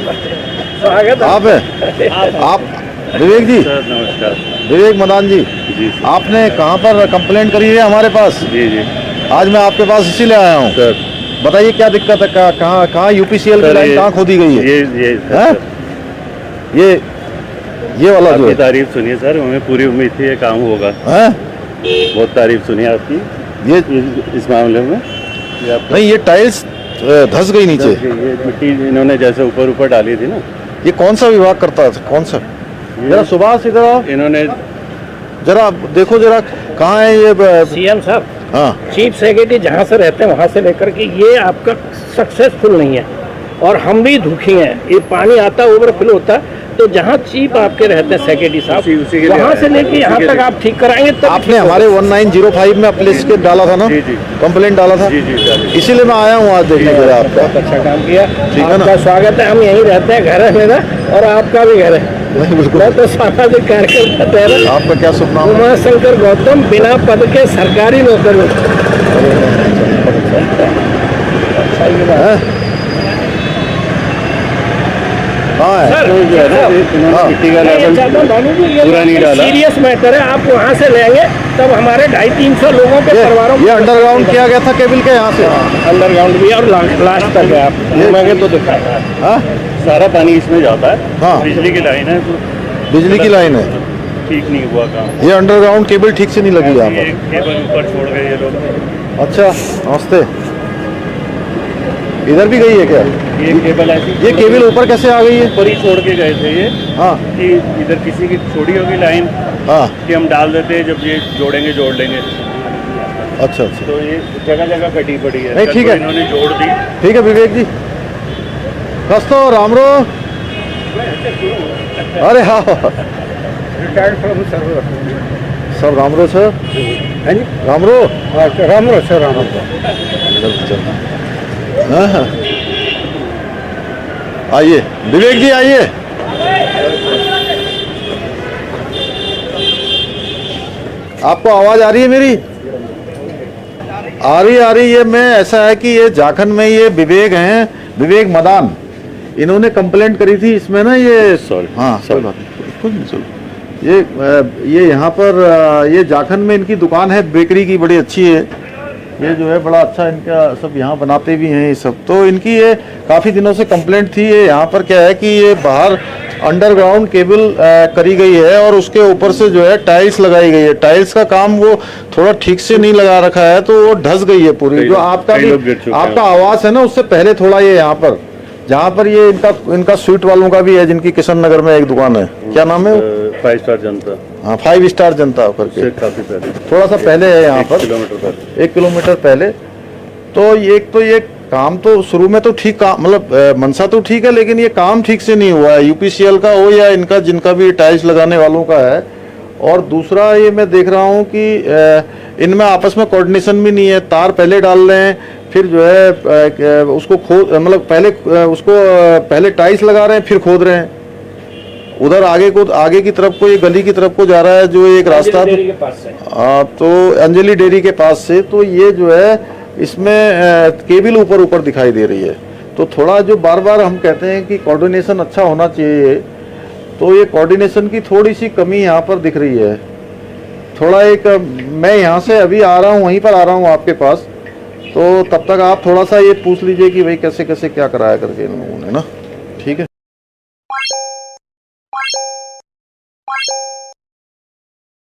स्वागत है। आप है आप विवेक जी? सर नमस्कार। विवेक मदान जी, जी सर। आपने कहाँ पर कंप्लेंट करी है हमारे पास? जी जी आज मैं आपके पास इसीलिए आया हूँ सर। बताइए क्या दिक्कत है, कहाँ कहाँ यूपीसीएल की लाइन कहाँ खोदी गई है? ये सर, ये वाला जो आपकी है, तारीफ सुनिए सर, हमें पूरी उम्मीद थी ये काम होगा। हैं? बहुत तारीफ सुनी आपकी ये इस मामले में। नहीं, ये टाइल्स धंस गई नीचे। ये मिट्टी इन्होंने जैसे ऊपर ऊपर डाली थी ना। ये कौन सा विभाग करता है? कौन सा? जरा सुभाष इधर आओ, इन्होंने जरा देखो जरा कहाँ है ये सीएम साहब, हाँ, चीफ सेक्रेटरी जहाँ से रहते हैं वहाँ से लेकर के ये आपका सक्सेसफुल नहीं है और हम भी दुखी हैं। ये पानी आता है, ओवरफ्लो होता है, तो जहाँ चीफ आपके रहते हैं सेक्रेटरी उसी के साहब, लिए वहाँ से आए हैं, लेके यहाँ उसी के तक लिए। आप ठीक कराएंगे तब आपने ठीक हमारे होगा। 1905 में अप्लीकेशन डाला था ना? जी जी कंप्लेंट डाला था, जी जी सर। इसीलिए मैं आया हूँ आज देखने के लिए आपका। बहुत अच्छा काम किया, ठीक है ना? आपका स्वागत है। हम यहीं रहते हैं, घर है मेरा और आपका भी घर है। नहीं बिल्कुल। मैं तो सामाजिक कार्यकर्ता ठहरा। आपका क्या शुभ नाम है? उमा शंकर गौतम, बिना पद के सरकारी नौकर हूँ। अच्छा ये बात है। हाँ है। सर, तो जो है ना, इन्होंने हाँ। मिट्टी का मैं ये लेवल चाहता हूँ भानु जी, ये पूरा नहीं डाला। सीरियस मैटर है। आप वहाँ से लेंगे तब हमारे 250-300 लोगों के परिवारों ये अंडरग्राउंड किया गया था केबल के यहाँ से। अंडरग्राउंड भी और लास्ट तक है। आप घूमेंगे तो दिखाएगा। हाँ, सारा पानी इसमें जाता है। हाँ। बिजली की लाइन है तो बिजली की लाइन है। ठीक नहीं हुआ काम। ये अंडरग्राउंड केबल ठीक से नहीं लगी यहाँ ये केबल ऊपर छोड़ गए ये लोग। पर। अच्छा, नमस्ते। इधर भी गई है क्या? ये केबल ऐसी ये केबल ऊपर कैसे आ गई है? ऊपर ही छोड़ के गए थे ये, हाँ कि इधर किसी की छोड़ी होगी लाइन हाँ, कि हम डाल देते हैं, जब ये जोड़ेंगे जोड़ लेंगे। अच्छा अच्छा, तो ये जगह जगह कटी पड़ी है। नहीं, कल ठीक तो है। इन्होंने जोड़ दी। ठीक है विवेक जी। कस्तो रामरो। अरे हाँ रिटायर्ड फ्रॉम सर्विस। सर रामरो सर, रामरो। रामरो सर, रामरो। हाँ हाँ, आइए विवेक जी आइए। आपको आवाज आ रही है मेरी? आ रही है। मैं ऐसा है कि ये झारखंड में ये विवेक हैं, विवेक मदान, इन्होंने कंप्लेंट करी थी इसमें ना। ये Sorry. हाँ Sorry. कोई बात नहीं, कुछ नहीं, चलो। ये यहाँ पर ये झारखंड में इनकी दुकान है, बेकरी की, बड़ी अच्छी है। ये जो है बड़ा अच्छा इनका सब यहाँ बनाते भी हैं ये सब। तो इनकी ये काफ़ी दिनों से कंप्लेंट थी। ये यहाँ पर क्या है कि ये बाहर अंडरग्राउंड केबल करी गई है और उसके ऊपर से जो है टाइल्स लगाई गई है। टाइल्स का काम वो थोड़ा ठीक से नहीं लगा रखा है, तो वो धस गई है पूरी। जो आपका भी आपका आवास है ना, उससे पहले थोड़ा ये यहाँ पर, जहाँ पर ये इनका स्वीट वालों का भी है, जिनकी किशन नगर में एक दुकान है, क्या नाम है वो? 5 स्टार जनता। हाँ, 5 स्टार जनता करके, से काफी पहले, थोड़ा सा पहले है यहाँ 1 पर, किलोमीटर पहले। 1 किलोमीटर पहले। तो ये काम तो शुरू में तो ठीक, काम मतलब मनसा तो ठीक है, लेकिन ये काम ठीक से नहीं हुआ है, यूपीसीएल का हो या इनका, जिनका भी टाइल्स लगाने वालों का है। और दूसरा ये मैं देख रहा हूँ कि इनमें आपस में कोऑर्डिनेशन भी नहीं है। तार पहले डाल रहे हैं, फिर जो है उसको खोद, मतलब पहले टाइल्स लगा रहे हैं, फिर खोद रहे हैं। उधर आगे की तरफ को, ये गली की तरफ को जा रहा है जो एक रास्ता, तो अंजलि डेयरी के पास से। तो ये जो है इसमें केबल ऊपर दिखाई दे रही है। तो थोड़ा जो बार बार हम कहते हैं कि कोऑर्डिनेशन अच्छा होना चाहिए, तो ये कोऑर्डिनेशन की थोड़ी सी कमी यहाँ पर दिख रही है। थोड़ा मैं यहाँ से अभी आ रहा हूँ, वहीं पर आ रहा हूँ आपके पास, तो तब तक आप थोड़ा सा ये पूछ लीजिए कि भाई कैसे कैसे क्या कराया करके इन लोगों ने ना। ठीक है।